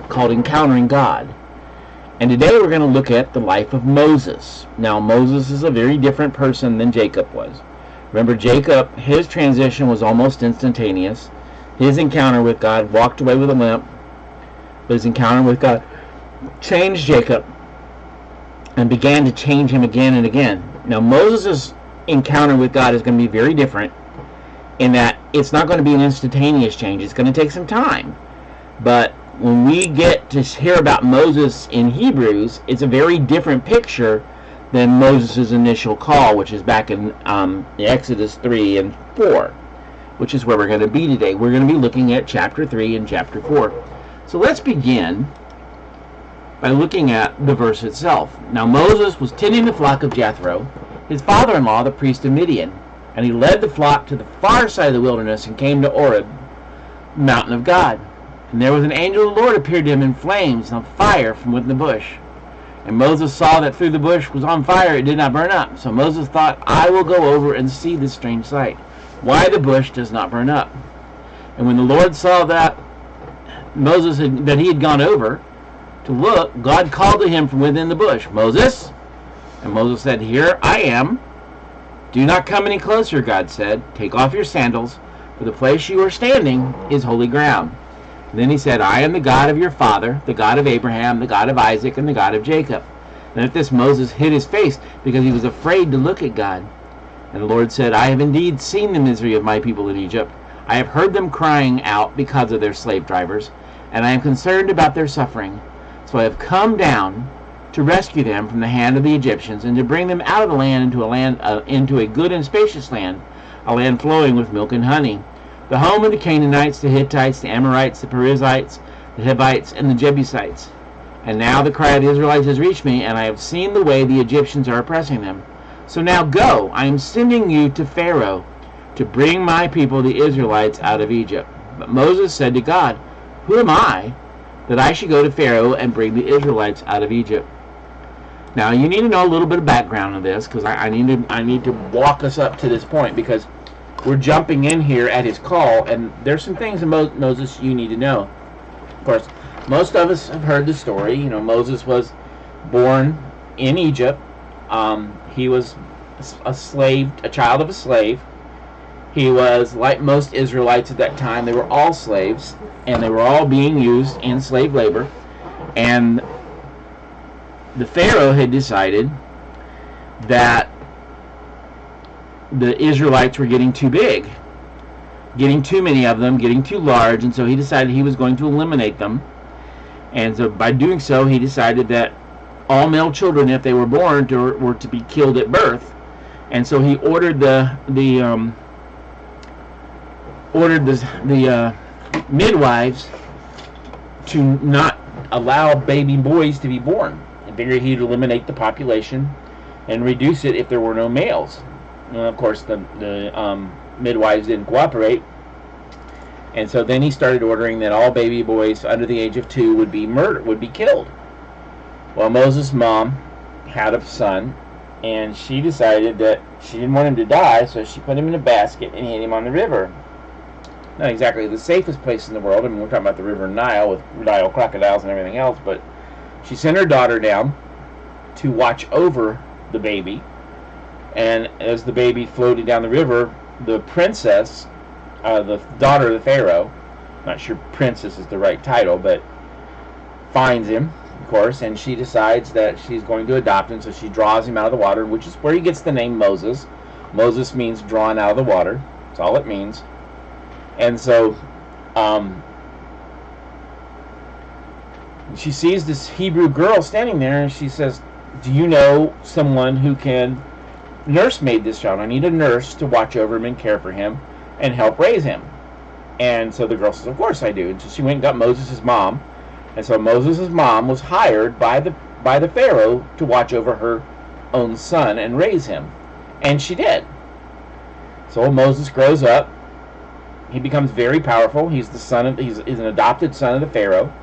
called Encountering God. And today we're going to look at the life of Moses. Now, Moses is a very different person than Jacob was. Remember, Jacob, his transition was almost instantaneous. His encounter with God, walked away with a limp, but his encounter with God changed Jacob and began to change him again and again. Now, Moses' encounter with God is going to be very different in that it's not going to be an instantaneous change. It's going to take some time. But when we get to hear about Moses in Hebrews, it's a very different picture than Moses' initial call, which is back in Exodus 3 and 4, which is where we're going to be today. We're going to be looking at chapter 3 and chapter 4. So let's begin by looking at the verse itself. Now Moses was tending the flock of Jethro, his father-in-law, the priest of Midian, and he led the flock to the far side of the wilderness and came to Oreb, mountain of God. And there was an angel of the Lord appeared to him in flames and fire from within the bush. And Moses saw that through the bush was on fire, it did not burn up. So Moses thought, I will go over and see this strange sight, why the bush does not burn up. And when the Lord saw that that he had gone over to look, God called to him from within the bush, Moses? And Moses said, Here I am. Do not come any closer, God said. Take off your sandals, for the place you are standing is holy ground. And then he said, I am the God of your father, the God of Abraham, the God of Isaac, and the God of Jacob. And at this Moses hid his face, because he was afraid to look at God. And the Lord said, I have indeed seen the misery of my people in Egypt. I have heard them crying out because of their slave drivers, and I am concerned about their suffering. So I have come down to rescue them from the hand of the Egyptians, and to bring them out of the land into a good and spacious land, a land flowing with milk and honey, the home of the Canaanites, the Hittites, the Amorites, the Perizzites, the Hivites, and the Jebusites. And now the cry of the Israelites has reached me, and I have seen the way the Egyptians are oppressing them. So now go, I am sending you to Pharaoh, to bring my people, the Israelites, out of Egypt. But Moses said to God, Who am I, that I should go to Pharaoh and bring the Israelites out of Egypt? Now you need to know a little bit of background of this, because I need to walk us up to this point, because we're jumping in here at his call, and there's some things about Moses you need to know. Of course, most of us have heard the story. You know, Moses was born in Egypt. He was a slave, a child of a slave. He was, like most Israelites at that time, they were all slaves, and they were all being used in slave labor. And the Pharaoh had decided that the Israelites were getting too big, getting too many of them, getting too large, and so he decided he was going to eliminate them. And so by doing so, he decided that all male children, if they were born, were to be killed at birth. And so he ordered the midwives to not allow baby boys to be born. And figured he'd eliminate the population and reduce it if there were no males. And of course, the midwives didn't cooperate, and so then he started ordering that all baby boys under the age of 2 would be killed. Well, Moses' mom had a son, and she decided that she didn't want him to die, so she put him in a basket and hid him on the river. Not exactly the safest place in the world. I mean, we're talking about the River Nile with Nile crocodiles and everything else, but she sent her daughter down to watch over the baby. And as the baby floated down the river, the princess, the daughter of the Pharaoh, not sure princess is the right title, but finds him, of course, and she decides that she's going to adopt him, so she draws him out of the water, which is where he gets the name Moses. Moses means drawn out of the water. That's all it means. And so she sees this Hebrew girl standing there, and she says, Do you know someone who can nursemaid this child? I need a nurse to watch over him and care for him and help raise him. And so the girl says, Of course I do. And so she went and got Moses' mom. And so Moses' mom was hired by the Pharaoh to watch over her own son and raise him. And she did. So Moses grows up. He becomes very powerful. He's an adopted son of the Pharaoh.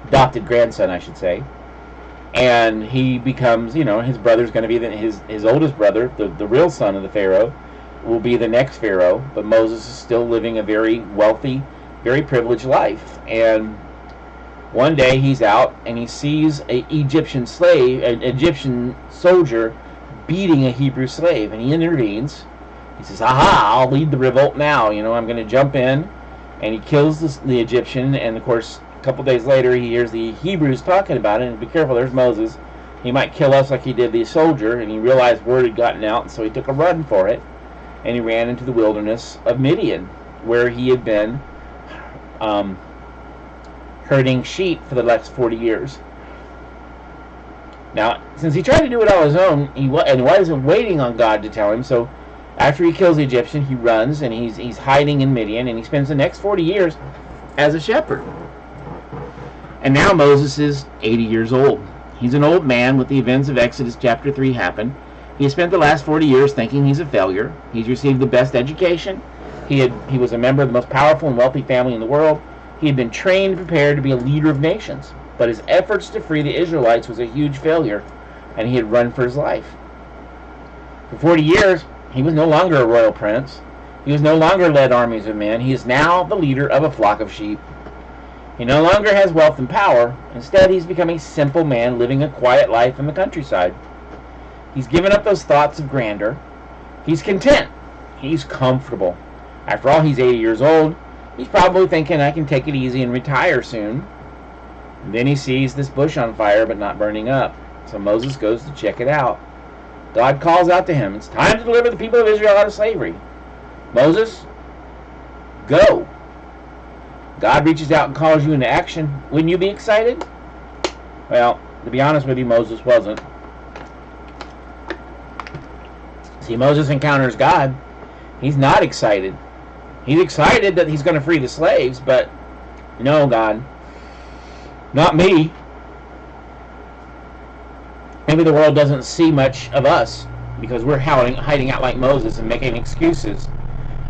Adopted grandson, I should say. And he becomes, his brother's going to be his oldest brother, the real son of the Pharaoh, will be the next Pharaoh. But Moses is still living a very wealthy, very privileged life. And One day he's out and he sees an Egyptian soldier beating a Hebrew slave, and he intervenes. He says, aha, I'll lead the revolt now. I'm going to jump in. And he kills the Egyptian, and of course, a couple days later, he hears the Hebrews talking about it, and be careful, there's Moses. He might kill us like he did the soldier, and he realized word had gotten out, and so he took a run for it, and he ran into the wilderness of Midian, where he had been herding sheep for the last 40 years. Now, since he tried to do it on his own, he wasn't waiting on God to tell him, so after he kills the Egyptian, he runs, and he's hiding in Midian, and he spends the next 40 years as a shepherd. And now Moses is 80 years old. He's an old man with the events of Exodus chapter 3 happen. He has spent the last 40 years thinking he's a failure. He's received the best education. He was a member of the most powerful and wealthy family in the world. He had been trained and prepared to be a leader of nations. But his efforts to free the Israelites was a huge failure, and he had run for his life. For 40 years, he was no longer a royal prince. He was no longer led armies of men. He is now the leader of a flock of sheep. He no longer has wealth and power. Instead, he's become a simple man living a quiet life in the countryside. He's given up those thoughts of grandeur. He's content. He's comfortable. After all, he's 80 years old. He's probably thinking, I can take it easy and retire soon. And then he sees this bush on fire but not burning up. So Moses goes to check it out. God calls out to him, it's time to deliver the people of Israel out of slavery. Moses, go. God reaches out and calls you into action. Wouldn't you be excited? Well, to be honest with you, Moses wasn't. See, Moses encounters God. He's not excited. He's excited that he's going to free the slaves, but no, God, not me. Maybe the world doesn't see much of us because we're hiding out like Moses and making excuses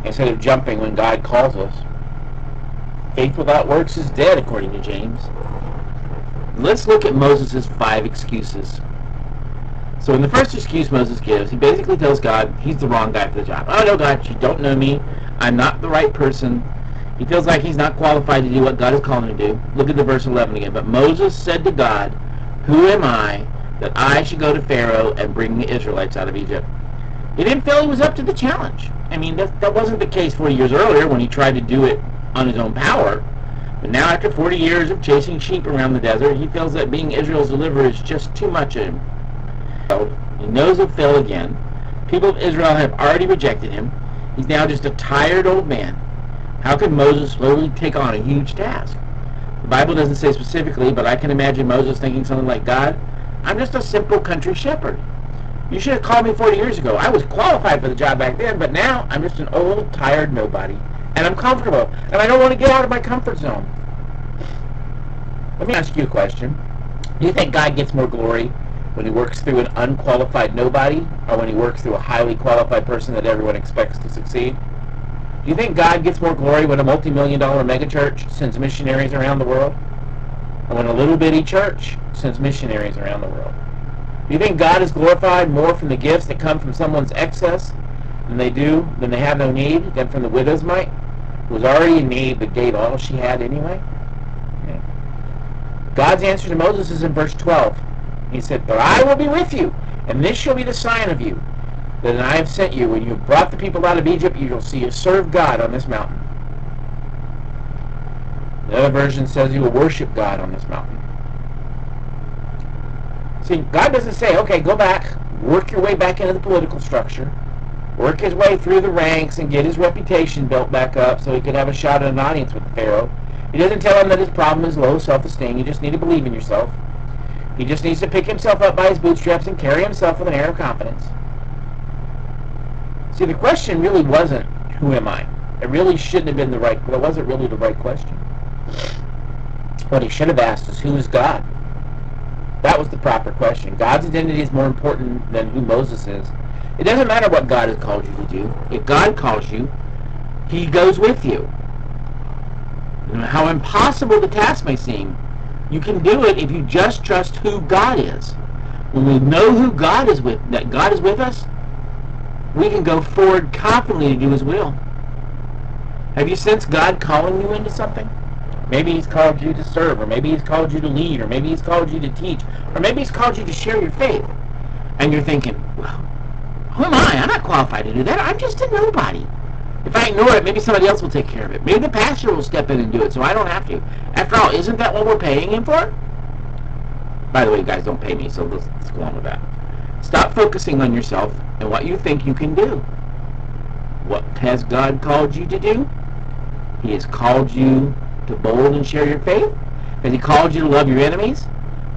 instead of jumping when God calls us. Faith without works is dead, according to James. Let's look at Moses' 5 excuses. So in the first excuse Moses gives, he basically tells God he's the wrong guy for the job. Oh no, God, you don't know me. I'm not the right person. He feels like he's not qualified to do what God is calling him to do. Look at the verse 11 again. But Moses said to God, who am I that I should go to Pharaoh and bring the Israelites out of Egypt? He didn't feel he was up to the challenge. I mean, that wasn't the case 40 years earlier when he tried to do it on his own power. But now after 40 years of chasing sheep around the desert, he feels that being Israel's deliverer is just too much of him. He knows he'll fail again. People of Israel have already rejected him. He's now just a tired old man. How could Moses slowly take on a huge task? The Bible doesn't say specifically, but I can imagine Moses thinking something like, God, I'm just a simple country shepherd. You should have called me 40 years ago. I was qualified for the job back then, but now I'm just an old, tired nobody. And I'm comfortable. And I don't want to get out of my comfort zone. Let me ask you a question. Do you think God gets more glory when he works through an unqualified nobody or when he works through a highly qualified person that everyone expects to succeed? Do you think God gets more glory when a multi-million-dollar megachurch sends missionaries around the world? Or when a little bitty church sends missionaries around the world? Do you think God is glorified more from the gifts that come from someone's excess than they have no need, than from the widow's mite, who was already in need but gave all she had anyway? Okay. God's answer to Moses is in verse 12. He said, but I will be with you, and this shall be the sign of you, that I have sent you. When you have brought the people out of Egypt, you shall see you serve God on this mountain. The other version says you will worship God on this mountain. See, God doesn't say, okay, go back, work your way back into the political structure, work his way through the ranks and get his reputation built back up so he could have a shot at an audience with Pharaoh. He doesn't tell him that his problem is low self-esteem. You just need to believe in yourself. He just needs to pick himself up by his bootstraps and carry himself with an air of confidence. See, the question really wasn't, who am I? It really shouldn't have been that wasn't really the right question. What he should have asked is, who is God? That was the proper question. God's identity is more important than who Moses is. It doesn't matter what God has called you to do. If God calls you, he goes with you. No matter how impossible the task may seem, you can do it if you just trust who God is. When we know who God is with, that God is with us, we can go forward confidently to do his will. Have you sensed God calling you into something? Maybe He's called you to serve, or maybe He's called you to lead, or maybe He's called you to teach, or maybe He's called you to share your faith. And you're thinking, well, who am I? I'm not qualified to do that. I'm just a nobody. If I ignore it, maybe somebody else will take care of it. Maybe the pastor will step in and do it, so I don't have to. After all, isn't that what we're paying him for? By the way, you guys don't pay me, so let's go on with that. Stop focusing on yourself and what you think you can do. What has God called you to do? He has called you to bold and share your faith. Has He called you to love your enemies?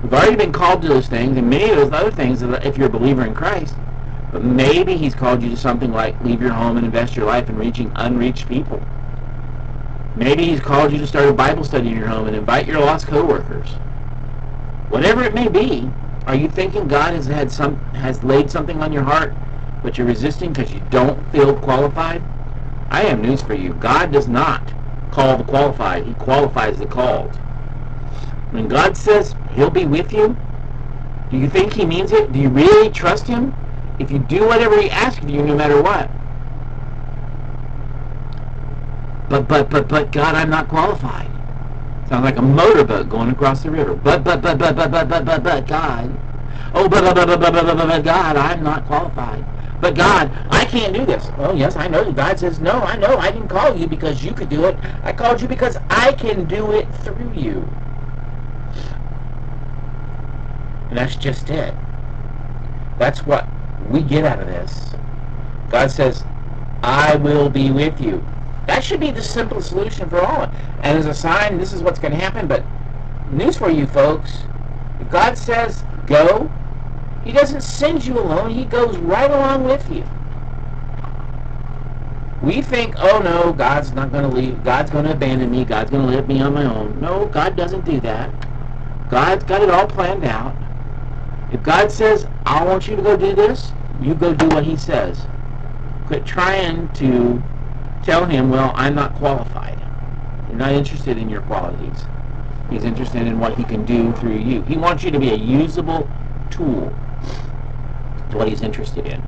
We've already been called to those things, and many of those other things if you're a believer in Christ. But maybe He's called you to something like leave your home and invest your life in reaching unreached people. Maybe He's called you to start a Bible study in your home and invite your lost co-workers. Whatever it may be, are you thinking God has laid something on your heart, but you're resisting because you don't feel qualified? I have news for you. God does not call the qualified. He qualifies the called. When God says He'll be with you, do you think He means it? Do you really trust Him? If you do whatever He asks of you, no matter what. But God, I'm not qualified. Sounds like a motorboat going across the river. But God. Oh, but God, I'm not qualified. But God, I can't do this. Oh, yes, I know. God says, no, I know. I didn't call you because you could do it. I called you because I can do it through you. And that's just it. That's what we get out of this. God says, I will be with you. That should be the simple solution for all. And as a sign, this is what's going to happen. But news for you folks, if God says go, He doesn't send you alone. He goes right along with you. We think, oh no, God's not going to leave. God's going to abandon me. God's going to leave me on my own. No, God doesn't do that. God's got it all planned out. If God says, I want you to go do this, you go do what He says. Quit trying to tell Him, well, I'm not qualified. You're not interested in your qualities. He's interested in what He can do through you. He wants you to be a usable tool. That's what He's interested in.